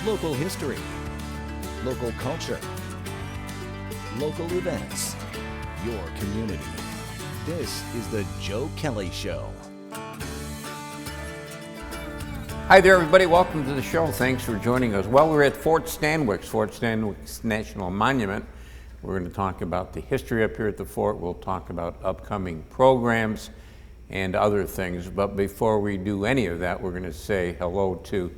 local history, local culture, local events, your community. This is the Joe Kelly Show. Hi there, everybody. Welcome to the show. Thanks for joining us. Well, we're at Fort Stanwix National Monument. We're going to talk about the history up here at the fort. We'll talk about upcoming programs and other things. But before we do any of that, we're going to say hello to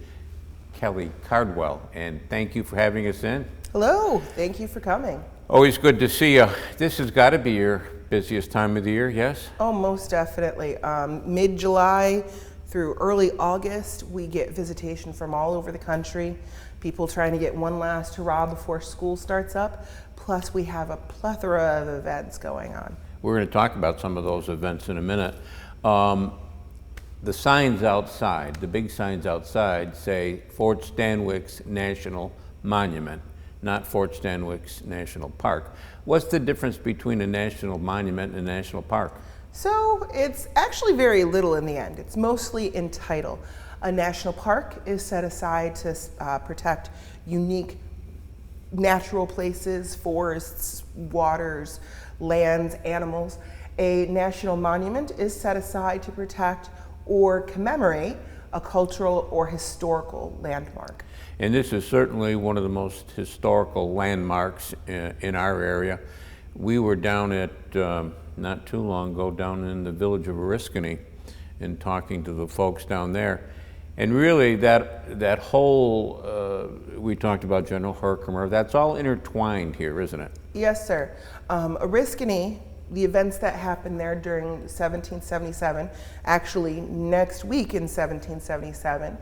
Kelly Cardwell. And thank you for having us in. Hello. Thank you for coming. Always good to see you. This has got to be your busiest time of the year, yes? Oh, most definitely. Mid-July through early August, we get visitation from all over the country. People trying to get one last hurrah before school starts up. Plus, we have a plethora of events going on. We're going to talk about some of those events in a minute. The signs outside, the big signs outside say Fort Stanwix National Monument, not Fort Stanwix National Park. What's the difference between a national monument and a national park? So it's actually very little in the end. It's mostly in title. A national park is set aside to protect unique natural places, forests, waters, lands, animals. A national monument is set aside to protect or commemorate a cultural or historical landmark. And this is certainly one of the most historical landmarks in our area. We were down at, not too long ago, down in the village of Oriskany and talking to the folks down there. And really that whole, we talked about General Herkimer, that's all intertwined here, isn't it? Yes, sir. Oriskany, the events that happened there during 1777, actually next week in 1777,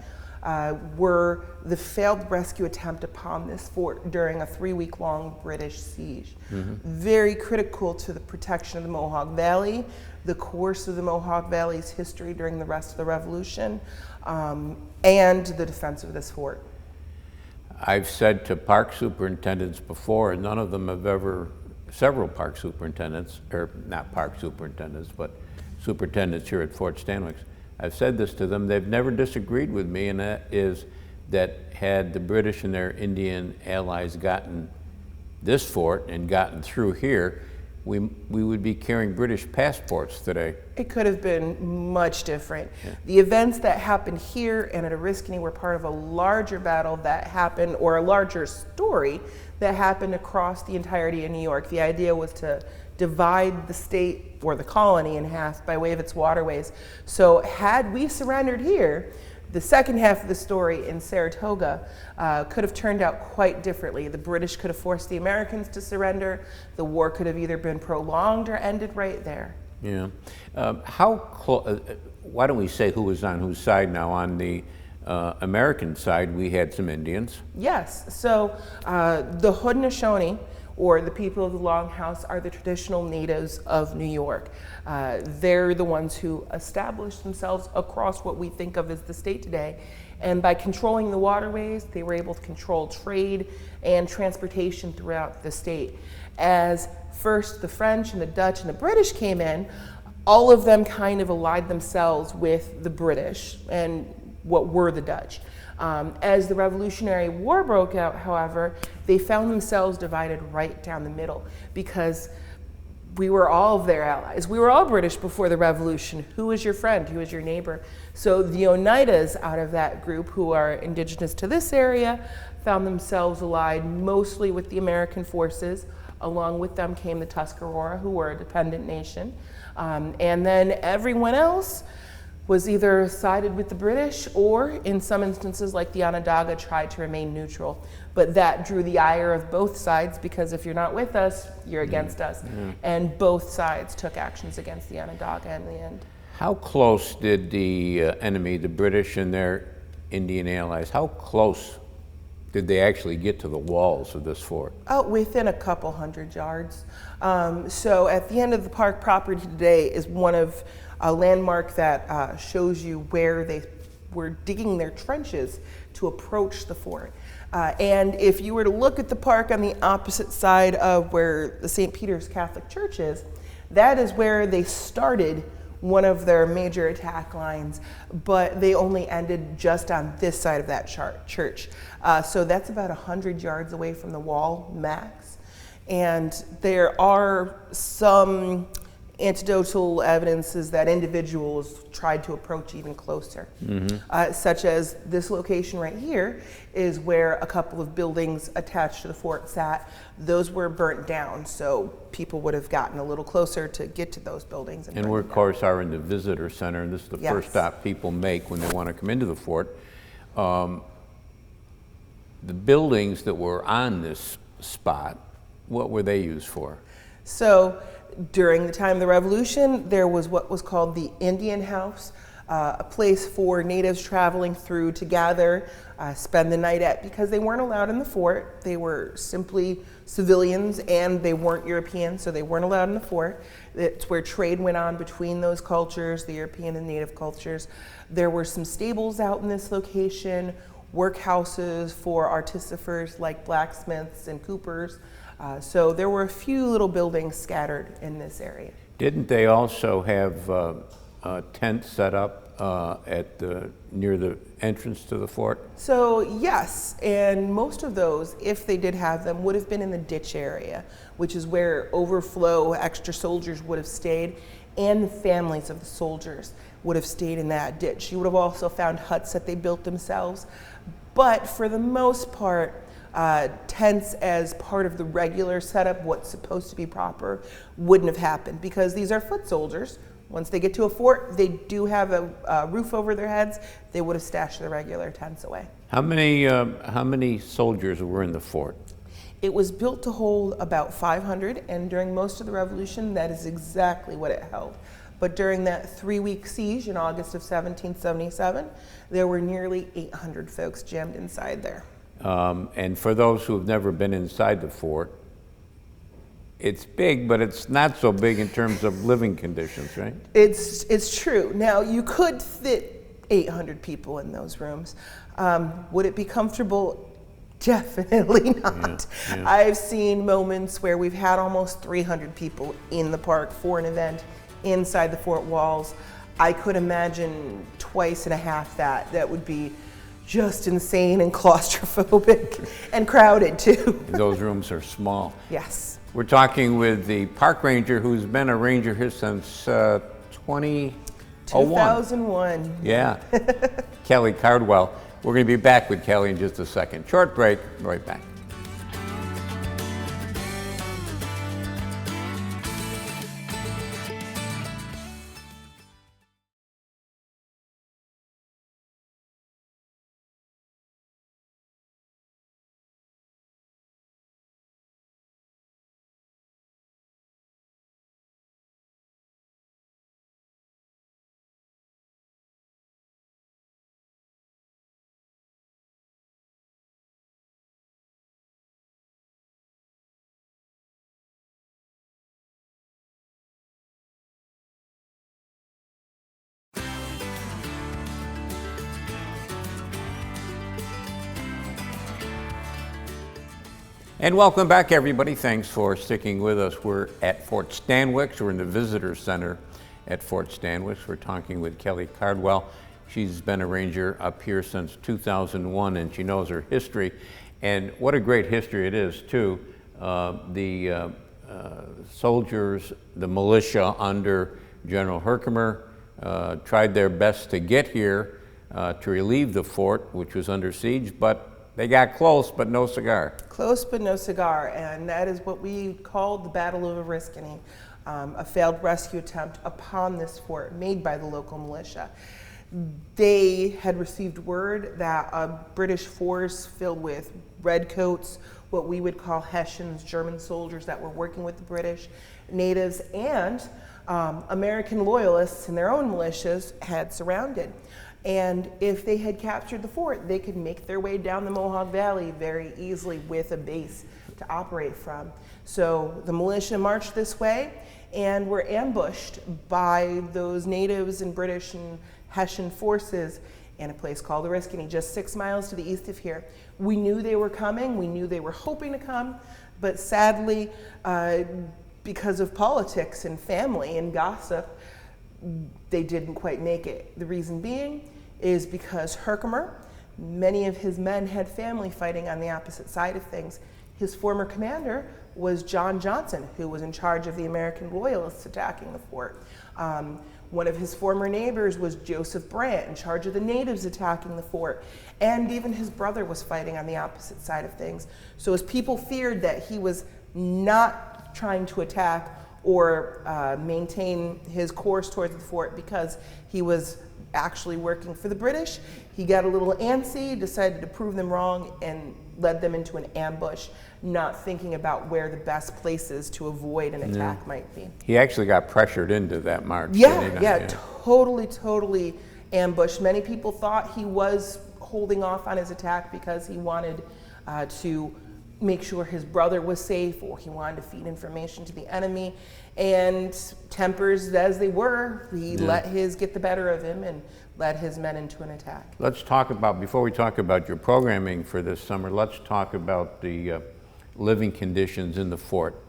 were the failed rescue attempt upon this fort during a 3-week-long British siege. Very critical to the protection of the Mohawk Valley, the course of the Mohawk Valley's history during the rest of the Revolution, and the defense of this fort. I've said to park superintendents before, and none of them have ever, several park superintendents, or not park superintendents, but superintendents here at Fort Stanwix, I've said this to them, they've never disagreed with me, and that is that had the British and their Indian allies gotten this fort and gotten through here, we would be carrying British passports today. It could have been much different. Yeah. The events that happened here and at Oriskany were part of a larger battle that happened, or a larger story that happened across the entirety of New York. The idea was to divide the state or the colony in half by way of its waterways. So had we surrendered here, the second half of the story in Saratoga could have turned out quite differently. The British could have forced the Americans to surrender. The war could have either been prolonged or ended right there. Yeah. Why don't we say who was on whose side now? On the American side, we had some Indians. Yes. So the Haudenosaunee, or the people of the Longhouse, are the traditional natives of New York. They're the ones who established themselves across what we think of as the state today. And by controlling the waterways, they were able to control trade and transportation throughout the state. As first the French and the Dutch and the British came in, all of them kind of allied themselves with the British and what were the Dutch. As the Revolutionary War broke out, however, they found themselves divided right down the middle because we were all of their allies. We were all British before the Revolution. Who was your friend? Who was your neighbor? So the Oneidas out of that group, who are indigenous to this area, found themselves allied mostly with the American forces. Along with them came the Tuscarora, who were a dependent nation. And then everyone else was either sided with the British or, in some instances like the Onondaga, tried to remain neutral. But that drew the ire of both sides, because if you're not with us, you're against us. And both sides took actions against the Onondaga in the end. How close did the enemy, the British and their Indian allies, how close did they actually get to the walls of this fort? Oh, within a couple hundred yards. So at the end of the park property today is one of a landmark that shows you where they were digging their trenches to approach the fort. And if you were to look at the park on the opposite side of where the St. Peter's Catholic Church is, that is where they started one of their major attack lines, but they only ended just on this side of that church. So that's about 100 yards away from the wall max. And there are some anecdotal evidences that individuals tried to approach even closer, such as this location right here is where a couple of buildings attached to the fort sat. Those were burnt down, so people would have gotten a little closer to get to those buildings. And we, of course, are in the visitor center, and this is the first stop people make when they want to come into the fort. The buildings that were on this spot, what were they used for? So during the time of the Revolution, there was what was called the Indian House, a place for natives traveling through to gather, spend the night at, because they weren't allowed in the fort. They were simply civilians and they weren't European, so they weren't allowed in the fort. It's where trade went on between those cultures, the European and native cultures. There were some stables out in this location, workhouses for artificers like blacksmiths and coopers. So there were a few little buildings scattered in this area. Didn't they also have tents set up near the entrance to the fort? So yes, and most of those, if they did have them, would have been in the ditch area, which is where overflow extra soldiers would have stayed, and the families of the soldiers would have stayed in that ditch. You would have also found huts that they built themselves, but for the most part, tents as part of the regular setup, what's supposed to be proper, wouldn't have happened, because these are foot soldiers. Once they get to a fort, they do have a roof over their heads. They would have stashed their regular tents away. How many soldiers were in the fort? It was built to hold about 500, and during most of the Revolution, that is exactly what it held. But during that 3-week siege in August of 1777, there were nearly 800 folks jammed inside there. And for those who have never been inside the fort, it's big, but it's not so big in terms of living conditions, right? It's true. Now, you could fit 800 people in those rooms. Would it be comfortable? Definitely not. Yeah, yeah. I've seen moments where we've had almost 300 people in the park for an event inside the fort walls. I could imagine twice and a half that. That would be just insane and claustrophobic and crowded too. Those rooms are small. Yes. We're talking with the park ranger who's been a ranger here since 2001. Yeah, Kelly Cardwell. We're going to be back with Kelly in just a second. Short break, right back. And welcome back, everybody. Thanks for sticking with us. We're at Fort Stanwix. We're in the Visitor Center at Fort Stanwix. We're talking with Kelly Cardwell. She's been a ranger up here since 2001, and she knows her history. And what a great history it is, too. The soldiers, the militia under General Herkimer, tried their best to get here to relieve the fort, which was under siege, but they got close, but no cigar. Close, but no cigar, and that is what we called the Battle of Oriskany, a failed rescue attempt upon this fort made by the local militia. They had received word that a British force filled with redcoats, what we would call Hessians, German soldiers that were working with the British, natives, and American loyalists and their own militias had surrounded. And if they had captured the fort, they could make their way down the Mohawk Valley very easily with a base to operate from. So the militia marched this way and were ambushed by those natives and British and Hessian forces in a place called Oriskany, just 6 miles to the east of here. We knew they were coming, we knew they were hoping to come, but sadly, because of politics and family and gossip, they didn't quite make it. The reason being is because Herkimer, many of his men had family fighting on the opposite side of things. His former commander was John Johnson, who was in charge of the American Loyalists attacking the fort. One of his former neighbors was Joseph Brant, in charge of the natives attacking the fort. And even his brother was fighting on the opposite side of things. So as people feared that he was not trying to attack or maintain his course towards the fort because he was actually working for the British, he got a little antsy, decided to prove them wrong, and led them into an ambush, not thinking about where the best places to avoid an attack might be. He actually got pressured into that march. Yeah, totally ambushed. Many people thought he was holding off on his attack because he wanted to make sure his brother was safe, or he wanted to feed information to the enemy. And tempers as they were, he let his get the better of him and led his men into an attack. Let's talk about, before we talk about your programming for this summer, let's talk about the living conditions in the fort.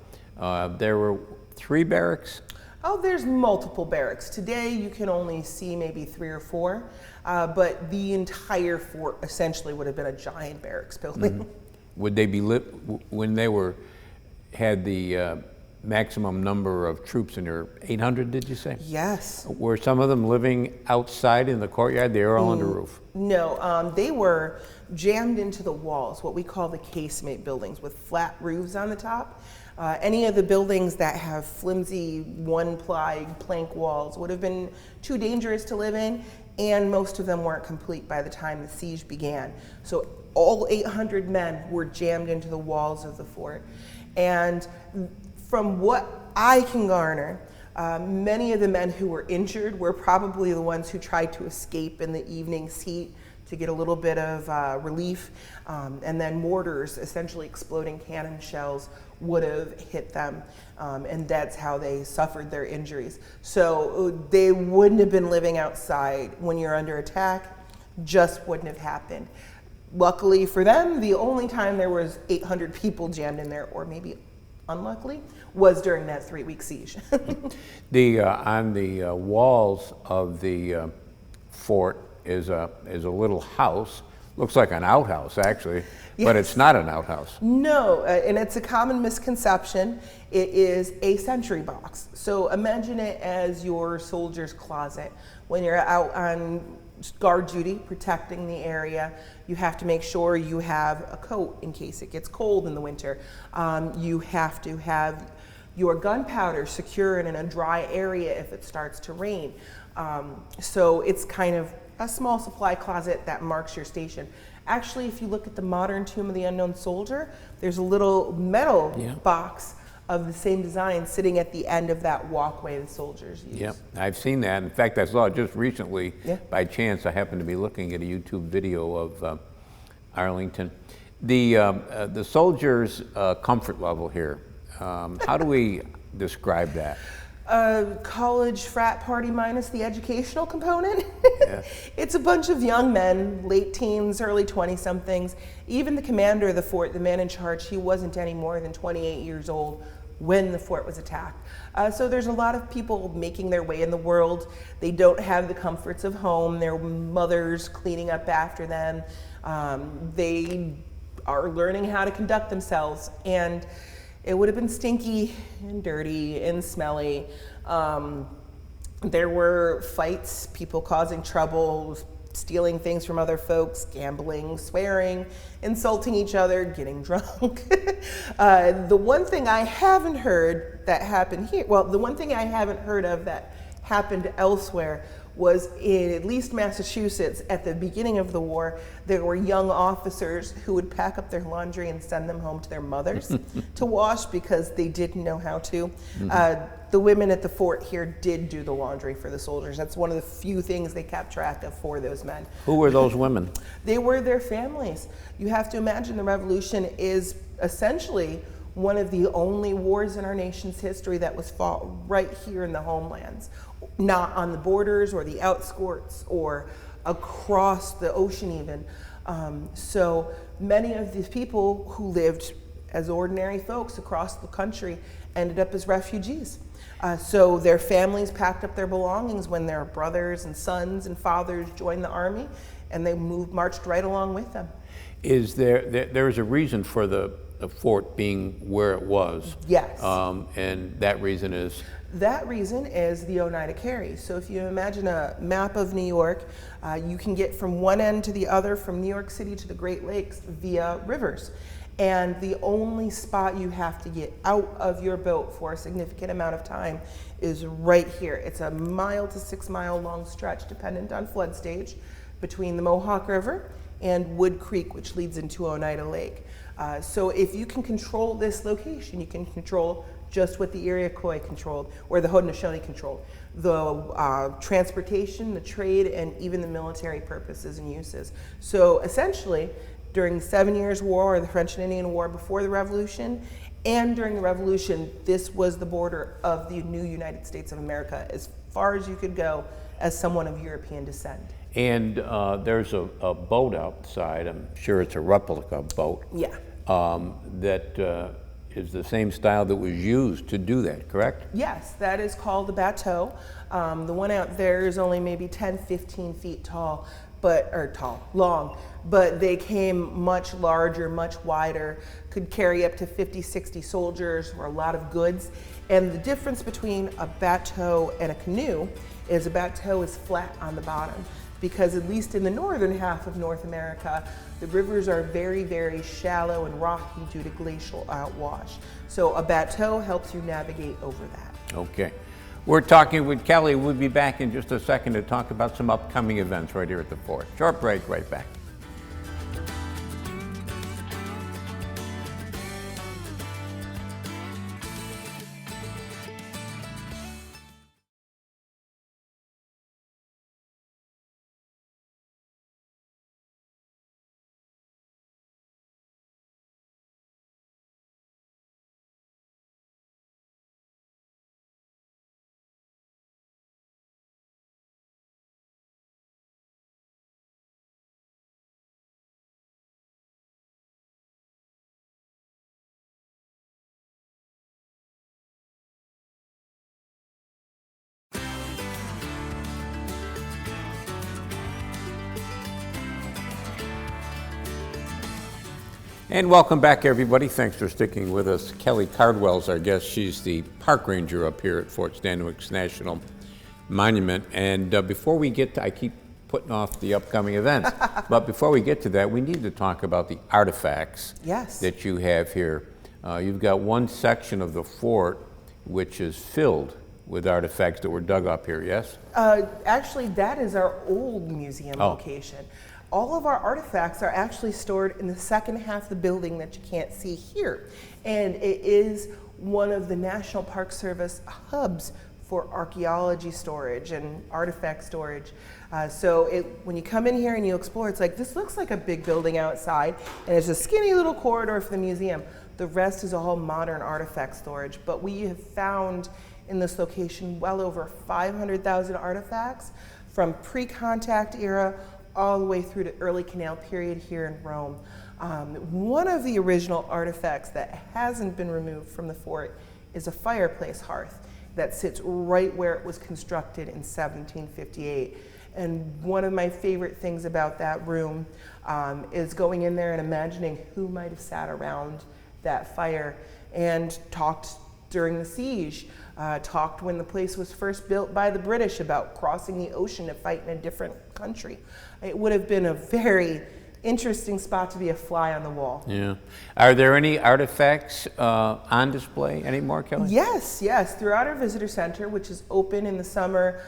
There were 3 barracks? Oh, there's multiple barracks. Today you can only see maybe 3 or 4, but the entire fort essentially would have been a giant barracks building. Would they be lit when they had the maximum number of troops in there? 800, did you say? Yes. Were some of them living outside in the courtyard? They were all under roof? No, they were jammed into the walls, what we call the casemate buildings, with flat roofs on the top. Any of the buildings that have flimsy one-ply plank walls would have been too dangerous to live in, and most of them weren't complete by the time the siege began. So all 800 men were jammed into the walls of the fort. And from what I can garner, many of the men who were injured were probably the ones who tried to escape in the evening's heat to get a little bit of relief. And then mortars, essentially exploding cannon shells, would have hit them. And that's how they suffered their injuries. So they wouldn't have been living outside when you're under attack, just wouldn't have happened. Luckily for them, the only time there was 800 people jammed in there, or maybe unluckily, was during that 3-week siege. On the walls of the fort is a little house. Looks like an outhouse, actually, but it's not an outhouse. No, and it's a common misconception. It is a sentry box. So imagine it as your soldier's closet. When you're out on guard duty, protecting the area, you have to make sure you have a coat in case it gets cold in the winter. You have to have your gunpowder secure in a dry area if it starts to rain. So it's kind of a small supply closet that marks your station. Actually, if you look at the modern Tomb of the Unknown Soldier, there's a little metal box of the same design sitting at the end of that walkway the soldiers use. Yep, I've seen that. In fact, I saw it just recently. By chance, I happened to be looking at a YouTube video of Arlington. The soldiers' comfort level here, how do we describe that? College frat party minus the educational component. It's a bunch of young men, late teens, early 20-somethings. Even the commander of the fort, the man in charge, he wasn't any more than 28 years old when the fort was attacked. So there's a lot of people making their way in the world. They don't have the comforts of home. Their mothers cleaning up after them. They are learning how to conduct themselves, and it would have been stinky and dirty and smelly. There were fights, people causing trouble, stealing things from other folks, gambling, swearing, insulting each other, getting drunk. The one thing I haven't heard that happened here, well, the one thing I haven't heard of that happened elsewhere was in at least Massachusetts at the beginning of the war, there were young officers who would pack up their laundry and send them home to their mothers to wash because they didn't know how to. The women at the fort here did do the laundry for the soldiers. That's one of the few things they kept track of for those men. Who were those women? They were their families. You have to imagine the Revolution is essentially one of the only wars in our nation's history that was fought right here in the homelands, not on the borders or the outskirts or across the ocean even. So many of these people who lived because ordinary folks across the country ended up as refugees. So their families packed up their belongings when their brothers and sons and fathers joined the Army, and they marched right along with them. Is there's a reason for the fort being where it was? Yes. And that reason is? That reason is the Oneida Carry. So if you imagine a map of New York, you can get from one end to the other, from New York City to the Great Lakes via rivers. And the only spot you have to get out of your boat for a significant amount of time is right here. It's a 1 to 6 mile long stretch, dependent on flood stage, between the Mohawk River and Wood Creek, which leads into Oneida Lake. So if you can control this location, you can control just what the Iroquois controlled, or the Haudenosaunee controlled. The transportation, the trade, and even the military purposes and uses. So essentially, during the 7 Years' War, or the French and Indian War before the Revolution, and during the Revolution, this was the border of the new United States of America, as far as you could go as someone of European descent. And there's a boat outside, I'm sure it's a replica boat. Yeah. That is the same style that was used to do that, correct? Yes, that is called a bateau. The one out there is only maybe 10, 15 feet tall, long, but they came much larger, much wider, could carry up to 50, 60 soldiers or a lot of goods. And the difference between a bateau and a canoe is a bateau is flat on the bottom, because at least in the northern half of North America, the rivers are very, very shallow and rocky due to glacial outwash. So a bateau helps you navigate over that. Okay. We're talking with Kelly. We'll be back in just a second to talk about some upcoming events right here at the fort. Short break, right back. And welcome back, everybody. Thanks for sticking with us. Kelly Cardwell's our guest. She's the park ranger up here at Fort Stanwix National Monument. And before we get to, I keep putting off the upcoming events, but before we get to that, we need to talk about the artifacts that you have here. You've got one section of the fort which is filled with artifacts that were dug up here, yes? Actually, that is our old museum location. All of our artifacts are actually stored in the second half of the building that you can't see here. And it is one of the National Park Service hubs for archaeology storage and artifact storage. So when you come in here and you explore, it's like, this looks like a big building outside, and it's a skinny little corridor for the museum. The rest is all modern artifact storage. But we have found in this location well over 500,000 artifacts from pre-contact era all the way through to early canal period here in Rome. One of the original artifacts that hasn't been removed from the fort is a fireplace hearth that sits right where it was constructed in 1758. And one of my favorite things about that room is going in there and imagining who might have sat around that fire and talked during the siege, talked when the place was first built by the British about crossing the ocean to fight in a different country. It would have been a very interesting spot to be a fly on the wall. Yeah. Are there any artifacts on display anymore, Kelly? Yes, yes. Throughout our visitor center, which is open in the summer,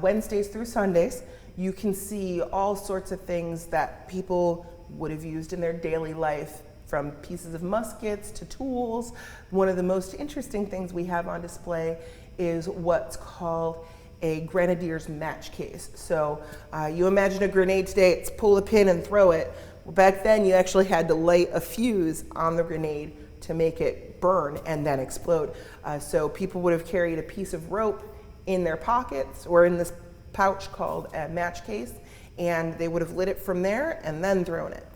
Wednesdays through Sundays, you can see all sorts of things that people would have used in their daily life, from pieces of muskets to tools. One of the most interesting things we have on display is what's called a grenadier's match case. So you imagine a grenade today, it's pull a pin and throw it. Well, back then you actually had to light a fuse on the grenade to make it burn and then explode. So people would have carried a piece of rope in their pockets or in this pouch called a match case, and they would have lit it from there and then thrown it.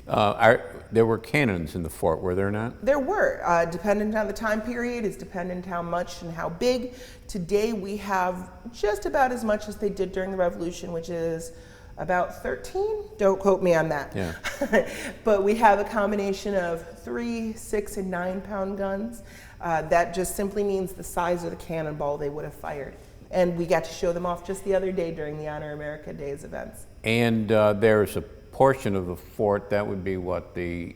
There were cannons in the fort, were there not? There were, dependent on the time period, it's dependent how much and how big. Today we have just about as much as they did during the Revolution, which is about 13. Don't quote me on that. Yeah. But we have a combination of 3, 6, and 9-pound guns. That just simply means the size of the cannonball they would have fired. And we got to show them off just the other day during the Honor America Days events. And there's a portion of the fort, that would be what, the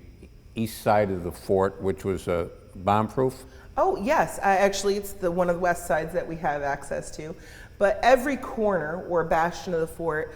east side of the fort, which was bomb-proof? Oh, yes. Actually, it's one of the west sides that we have access to. But every corner or bastion of the fort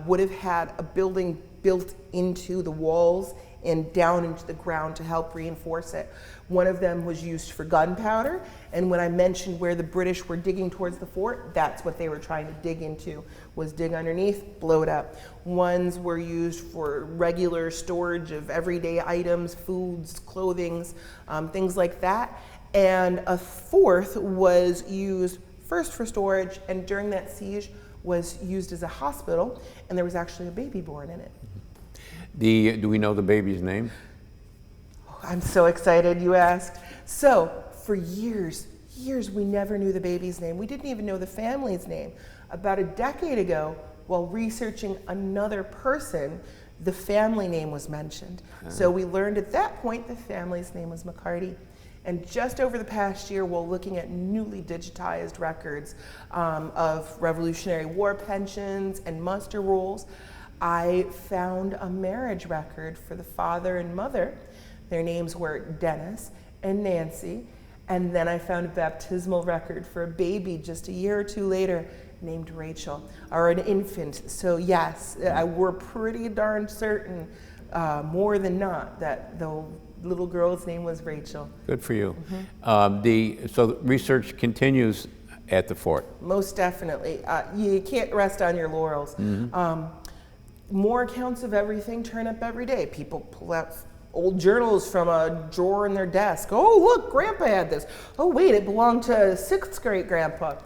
would have had a building built into the walls and down into the ground to help reinforce it. One of them was used for gunpowder, and when I mentioned where the British were digging towards the fort, that's what they were trying to dig into, was dig underneath, blow it up. Ones were used for regular storage of everyday items, foods, clothings, things like that. And a fourth was used first for storage, and during that siege was used as a hospital, and there was actually a baby born in it. Do we know the baby's name? Oh, I'm so excited you asked. So for years, we never knew the baby's name. We didn't even know the family's name. About a decade ago, while researching another person, the family name was mentioned. So we learned at that point the family's name was McCarty. And just over the past year, while looking at newly digitized records of Revolutionary War pensions and muster rolls, I found a marriage record for the father and mother. Their names were Dennis and Nancy. And then I found a baptismal record for a baby just a year or two later named Rachel, or an infant. So yes, we're pretty darn certain, more than not, that the little girl's name was Rachel. Good for you. So the research continues at the fort? Most definitely. You can't rest on your laurels. More accounts of everything turn up every day. People pull out old journals from a drawer in their desk. Oh, look, Grandpa had this. Oh, wait, it belonged to 6th grade Grandpa.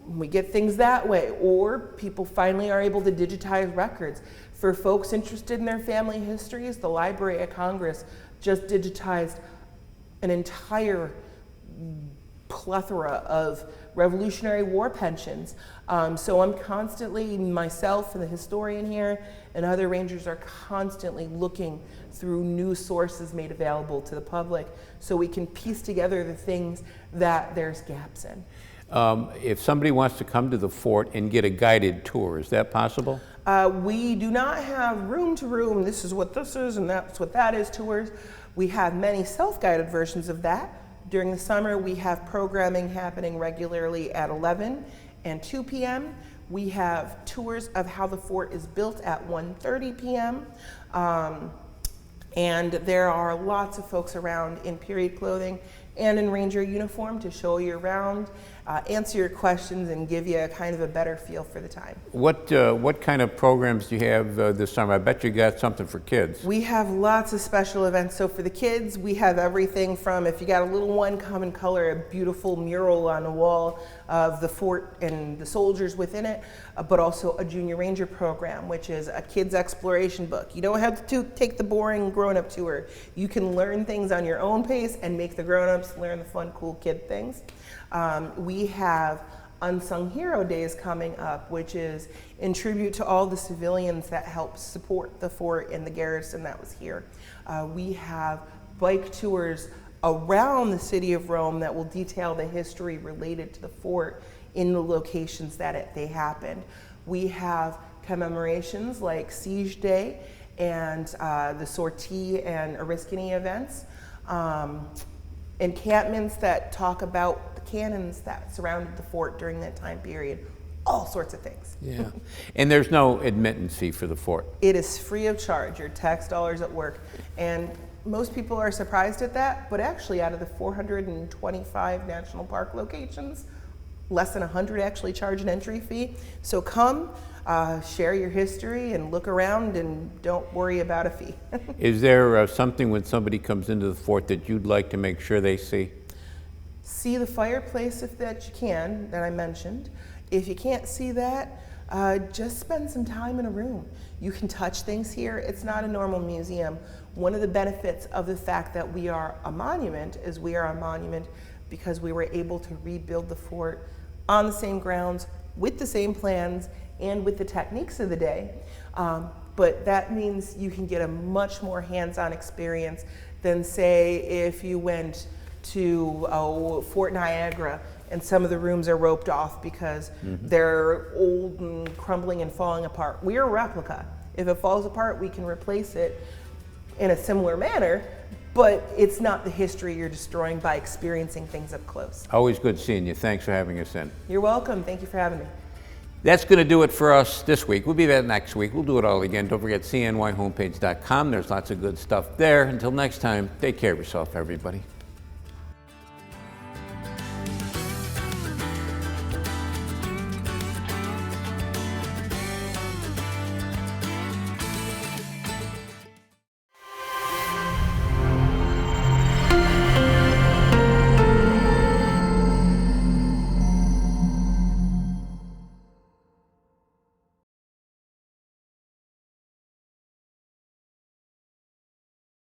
We get things that way. Or people finally are able to digitize records. For folks interested in their family histories, the Library of Congress just digitized an entire plethora of Revolutionary War pensions. So I'm constantly, myself and the historian here and other rangers are constantly looking through new sources made available to the public so we can piece together the things that there's gaps in. If somebody wants to come to the fort and get a guided tour, is that possible? We do not have room to room, this is what this is and that's what that is tours. We have many self-guided versions of that. During the summer, we have programming happening regularly at 11 and 2 p.m. We have tours of how the fort is built at 1:30 p.m. And there are lots of folks around in period clothing and in ranger uniform to show you around, answer your questions, and give you a kind of a better feel for the time. What kind of programs do you have this summer? I bet you got something for kids. We have lots of special events. So for the kids, we have everything from, if you got a little one, come and color a beautiful mural on the wall of the fort and the soldiers within it, but also a junior ranger program, which is a kids exploration book. You don't have to take the boring grown-up tour. You can learn things on your own pace and make the grown-ups learn the fun, cool kid things. We have Unsung Hero Days coming up, which is in tribute to all the civilians that helped support the fort and the garrison that was here. We have bike tours around the city of Rome that will detail the history related to the fort in the locations that they happened. We have commemorations like Siege Day and the sortie and Oriskany events. Encampments that talk about the cannons that surrounded the fort during that time period, all sorts of things. Yeah, and there's no admittance fee for the fort. It is free of charge, your tax dollars at work. And most people are surprised at that, but actually out of the 425 national park locations, less than 100 actually charge an entry fee. So come, share your history and look around and don't worry about a fee. Is there something when somebody comes into the fort that you'd like to make sure they see? See the fireplace if that you can, that I mentioned. If you can't see that, just spend some time in a room. You can touch things here. It's not a normal museum. One of the benefits of the fact that we are a monument is we are a monument because we were able to rebuild the fort on the same grounds, with the same plans, and with the techniques of the day. But that means you can get a much more hands-on experience than, say, if you went to Fort Niagara and some of the rooms are roped off because they're old and crumbling and falling apart. We're a replica. If it falls apart, we can replace it in a similar manner, but it's not the history you're destroying by experiencing things up close. Always good seeing you. Thanks for having us in. You're welcome. Thank you for having me. That's going to do it for us this week. We'll be back next week. We'll do it all again. Don't forget cnyhomepage.com. There's lots of good stuff there. Until next time, take care of yourself, everybody.